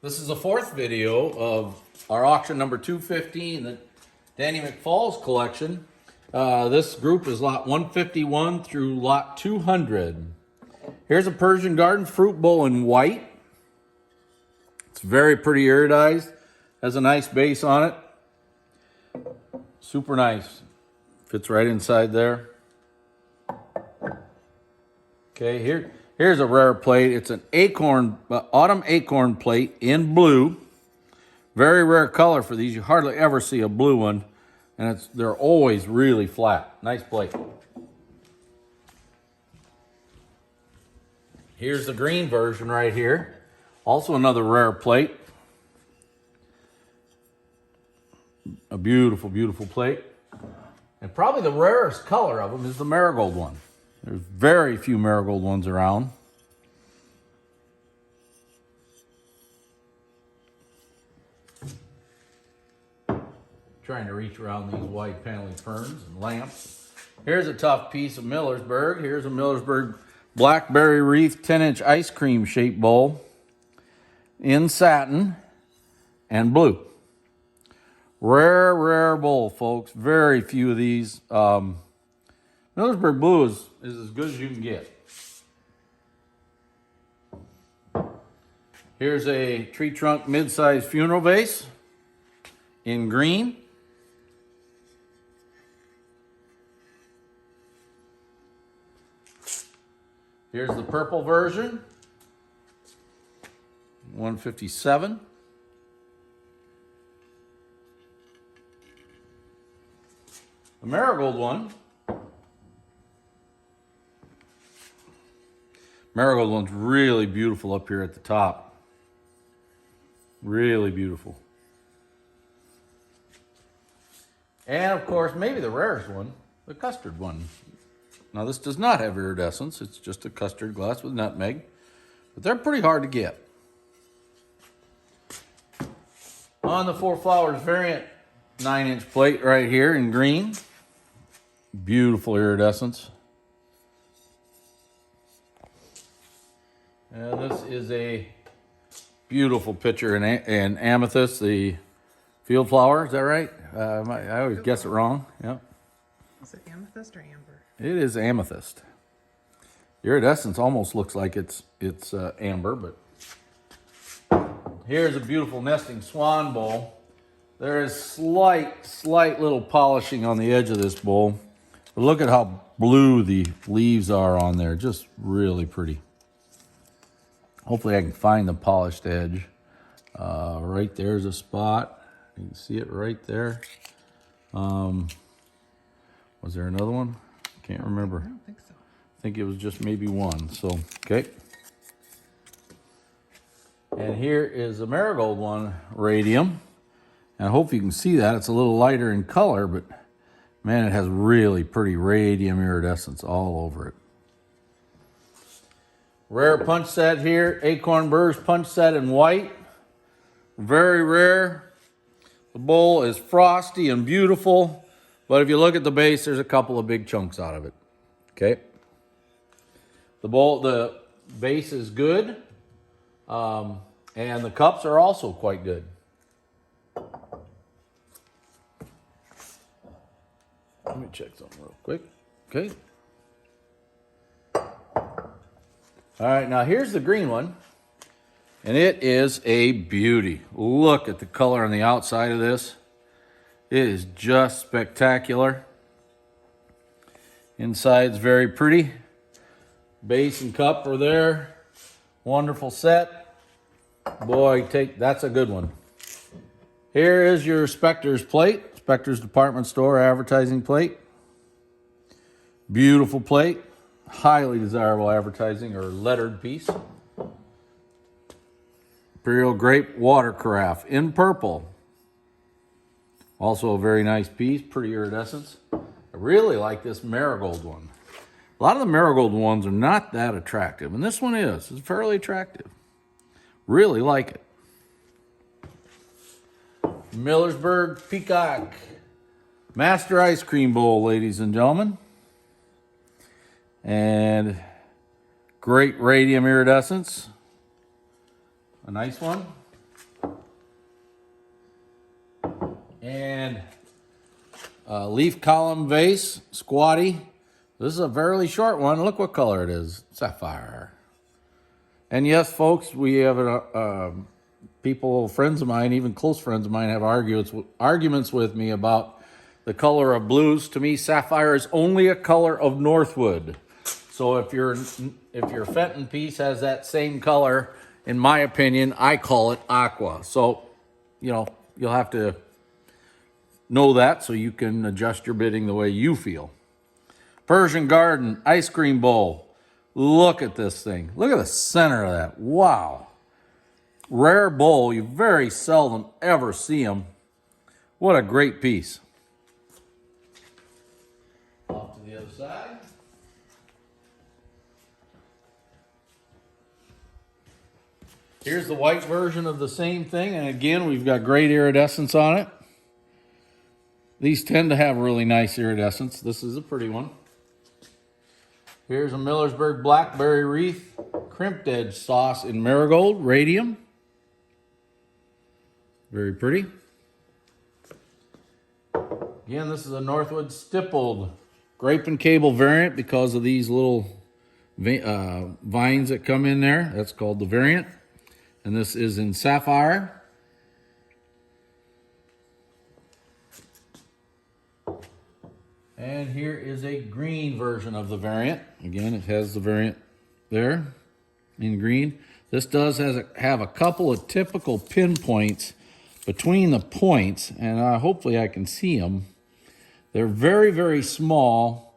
This is the fourth video of our auction number 215, the Danny McFalls collection. This group is lot 151 through lot 200. Here's a Persian garden fruit bowl in white. It's very pretty iridized. Has a nice base on it. Super nice. Fits right inside there. Okay, here's a rare plate. It's an autumn acorn plate in blue. Very rare color for these. You hardly ever see a blue one, and they're always really flat. Nice plate. Here's the green version right here. Also another rare plate. A beautiful, beautiful plate. And probably the rarest color of them is the marigold one. There's very few marigold ones around. Trying to reach around these wide paneling ferns and lamps. Here's a tough piece of Millersburg. Here's a Millersburg blackberry wreath 10-inch ice cream shaped bowl in satin and blue. Rare, rare bowl, folks. Very few of these. Millersburg blue is as good as you can get. Here's a tree trunk mid-sized funeral vase in green. Here's the purple version, 157. The marigold one. Marigold one's really beautiful up here at the top. Really beautiful. And of course, maybe the rarest one, the custard one. Now this does not have iridescence. It's just a custard glass with nutmeg. But they're pretty hard to get. On the Four Flowers variant 9-inch plate right here in green. Beautiful iridescence. And this is a beautiful picture in amethyst, the field flower. Is that right? I always guess it wrong. Yep. Is it amethyst or amber? It is amethyst. Iridescence almost looks like it's amber, but here's a beautiful nesting swan bowl. There is slight little polishing on the edge of this bowl, but look at how blue the leaves are on there. Just really pretty. Hopefully I can find the polished edge. Right there's a spot. You can see it right there. Was there another one? Can't remember. I don't think so. I think it was just maybe one. So, okay. And here is a marigold one, radium. And I hope you can see that. It's a little lighter in color, but man, it has really pretty radium iridescence all over it. Rare punch set here, Acorn Burrs punch set in white. Very rare. The bowl is frosty and beautiful, but if you look at the base, there's a couple of big chunks out of it. Okay. The base is good, and the cups are also quite good. Let me check something real quick. Okay. All right, now here's the green one, and it is a beauty. Look at the color on the outside of this. It is just spectacular. Inside's very pretty. Base and cup are there. Wonderful set. Boy, that's a good one. Here is your Spector's plate, Spector's department store advertising plate. Beautiful plate. Highly desirable advertising or lettered piece. Imperial Grape Water Carafe in purple. Also a very nice piece, pretty iridescence. I really like this marigold one. A lot of the marigold ones are not that attractive, and this one is. It's fairly attractive. Really like it. Millersburg Peacock Master Ice Cream Bowl, ladies and gentlemen. And great radium iridescence. A nice one. And leaf column vase, squatty. This is a fairly short one. Look what color it is, sapphire. And yes, folks, we have people, friends of mine, even close friends of mine, have arguments with me about the color of blues. To me, sapphire is only a color of Northwood. So if your Fenton piece has that same color, in my opinion, I call it aqua. So, you know, you'll have to know that so you can adjust your bidding the way you feel. Persian Garden ice cream bowl. Look at this thing. Look at the center of that. Wow. Rare bowl. You very seldom ever see them. What a great piece. Off to the other side. Here's the white version of the same thing. And again, we've got great iridescence on it. These tend to have really nice iridescence. This is a pretty one. Here's a Millersburg Blackberry Wreath crimped edge sauce in marigold, radium. Very pretty. Again, this is a Northwood stippled grape and cable variant because of these little vines that come in there. That's called the variant. And this is in sapphire. And here is a green version of the variant. Again, it has the variant there in green. This does have a couple of typical pinpoints between the points, and hopefully I can see them. They're very, very small,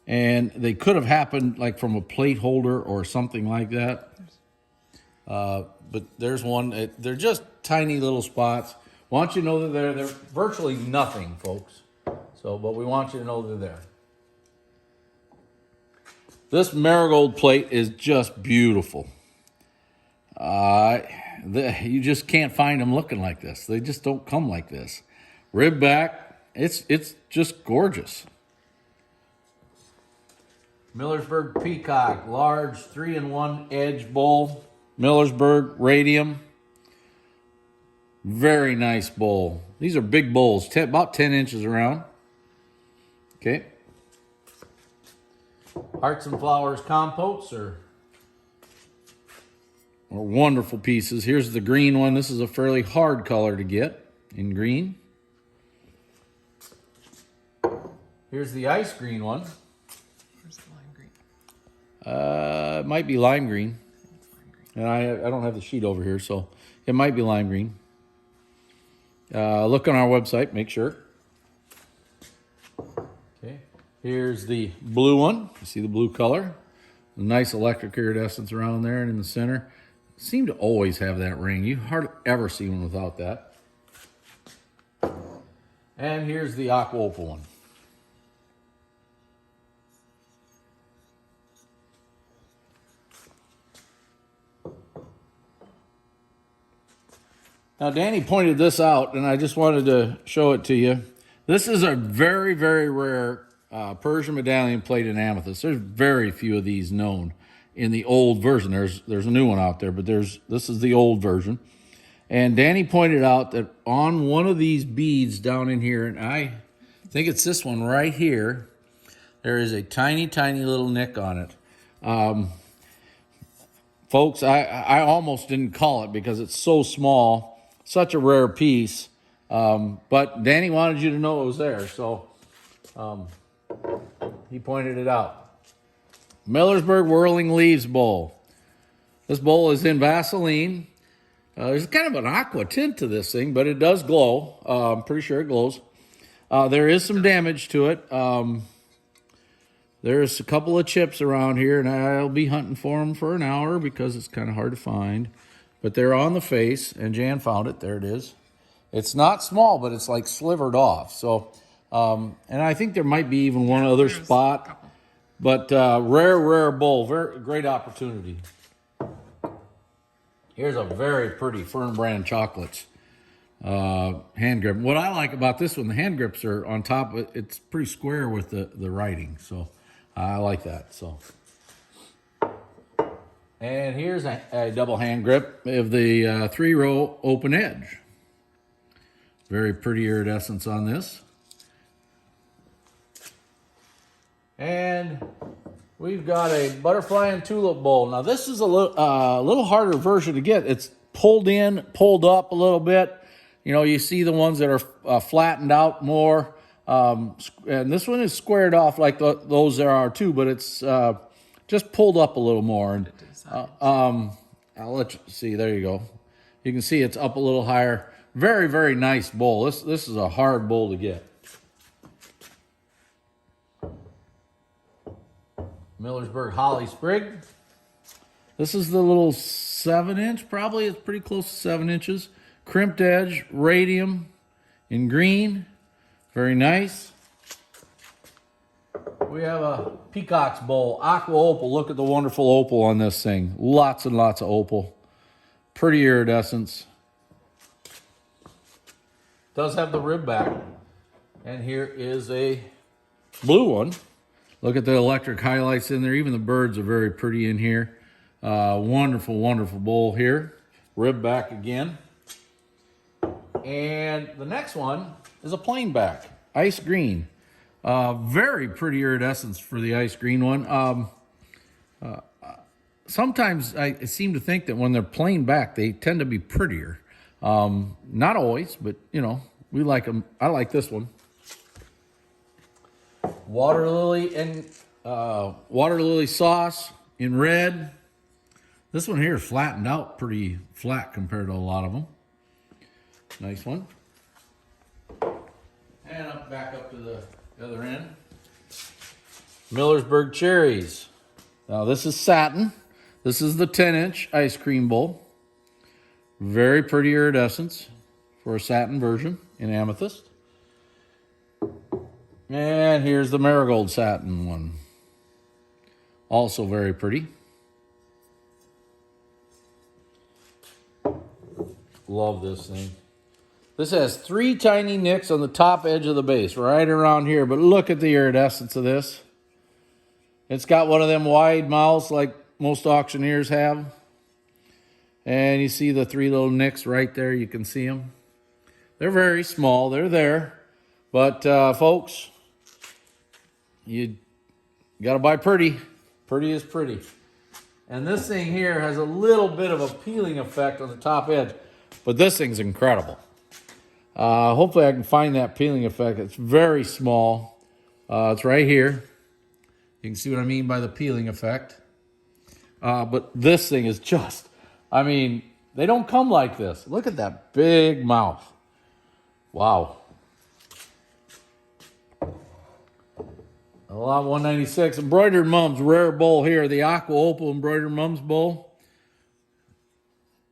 and they could have happened like from a plate holder or something like that. But there's one. They're just tiny little spots. Want you to know that they're virtually nothing, folks. So, but we want you to know they're there. This marigold plate is just beautiful. You just can't find them looking like this. They just don't come like this. Rib back, it's just gorgeous. Millersburg Peacock, large 3-in-1 edge bowl. Millersburg Radium. Very nice bowl. These are big bowls, about 10 inches around. Okay. Hearts and Flowers compotes are wonderful pieces. Here's the green one. This is a fairly hard color to get in green. Here's the ice green one. Where's the lime green? It might be lime green. And I don't have the sheet over here, so it might be lime green. Look on our website, make sure. Okay. Here's the blue one. You see the blue color? A nice electric iridescence around there and in the center. Seem to always have that ring. You hardly ever see one without that. And here's the aqua opal one. Now, Danny pointed this out, and I just wanted to show it to you. This is a very, very rare Persian medallion plate in amethyst. There's very few of these known in the old version. There's a new one out there, but this is the old version. And Danny pointed out that on one of these beads down in here, and I think it's this one right here, there is a tiny, tiny little nick on it. Folks, I almost didn't call it because it's so small. Such a rare piece, but Danny wanted you to know it was there, so he pointed it out. Millersburg Whirling Leaves Bowl. This bowl is in Vaseline. There's kind of an aqua tint to this thing, but it does glow. I'm pretty sure it glows. There is some damage to it. There's a couple of chips around here, and I'll be hunting for them for an hour because it's kind of hard to find. But they're on the face, and Jan found it. There it is. It's not small, but it's like slivered off. So, and I think there might be even one other spot. But rare bowl. Very great opportunity. Here's a very pretty Fern Brand chocolates hand grip. What I like about this one, the hand grips are on top. It's pretty square with the writing. So I like that. So. And here's a double hand grip of the 3-row open edge. Very pretty iridescence on this. And we've got a butterfly and tulip bowl. Now this is a little harder version to get. It's pulled in, pulled up a little bit. You know, you see the ones that are flattened out more. And this one is squared off like those there are too, but it's just pulled up a little more. And I'll let you see. There you go. You can see it's up a little higher. Very, very nice bowl. This is a hard bowl to get. Millersburg Holly Sprig. This is the little 7-inch, probably. It's pretty close to 7 inches. Crimped edge, radium in green. Very nice. We have a Peacock's bowl, aqua opal. Look at the wonderful opal on this thing. Lots and lots of opal. Pretty iridescence. Does have the rib back. And here is a blue one. Look at the electric highlights in there. Even the birds are very pretty in here. Wonderful, wonderful bowl here. Rib back again. And the next one is a plain back, ice green. Very pretty iridescence for the ice green one. Sometimes I seem to think that when they're plain back, they tend to be prettier. Not always, but you know, we like them. I like this one. Water lily sauce in red. This one here is flattened out pretty flat compared to a lot of them. Nice one. And back up to the other end. Millersburg cherries. Now this is satin. This is the 10-inch ice cream bowl. Very pretty iridescence for a satin version in amethyst. And here's the marigold satin one. Also very pretty. Love this thing. This has 3 tiny nicks on the top edge of the base, right around here. But look at the iridescence of this. It's got one of them wide mouths like most auctioneers have. And you see the 3 little nicks right there. You can see them. They're very small. They're there. But, folks, you got to buy pretty. Pretty is pretty. And this thing here has a little bit of a peeling effect on the top edge. But this thing's incredible. Hopefully I can find that peeling effect. It's very small. It's right here. You can see what I mean by the peeling effect. But this thing is just, I mean, they don't come like this. Look at that big mouth. Wow. A lot 196. Embroidered Mums, rare bowl here. The Aqua Opal Embroidered Mums bowl.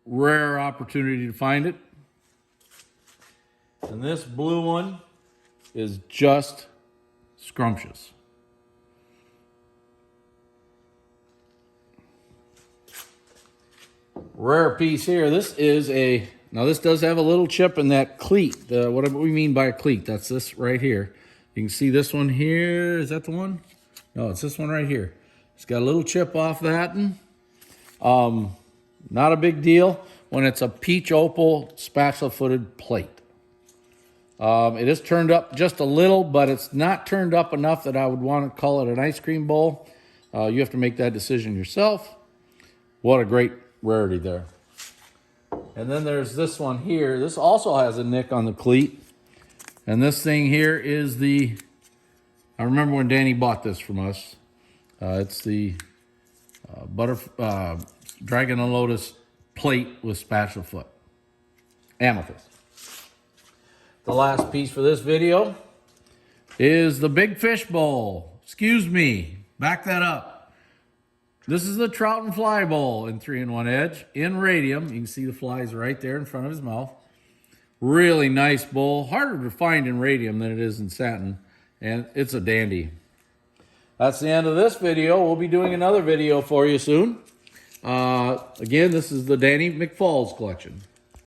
Rare opportunity to find it. And this blue one is just scrumptious. Rare piece here. This is a, now this does have a little chip in that cleat. What we mean by a cleat, that's this right here. You can see this one here. Is that the one? No, it's this one right here. It's got a little chip off that. Not a big deal when it's a peach opal spatula-footed plate. It is turned up just a little, but it's not turned up enough that I would want to call it an ice cream bowl. You have to make that decision yourself. What a great rarity there. And then there's this one here. This also has a nick on the cleat. And this thing here is the, I remember when Danny bought this from us. It's the Dragon and Lotus plate with spatula foot. Amethyst. The last piece for this video is the Big Fish Bowl. Excuse me, back that up. This is the Trout and Fly Bowl in 3-in-1 edge in radium. You can see the flies right there in front of his mouth. Really nice bowl. Harder to find in radium than it is in satin. And it's a dandy. That's the end of this video. We'll be doing another video for you soon. Again, this is the Danny McFalls collection.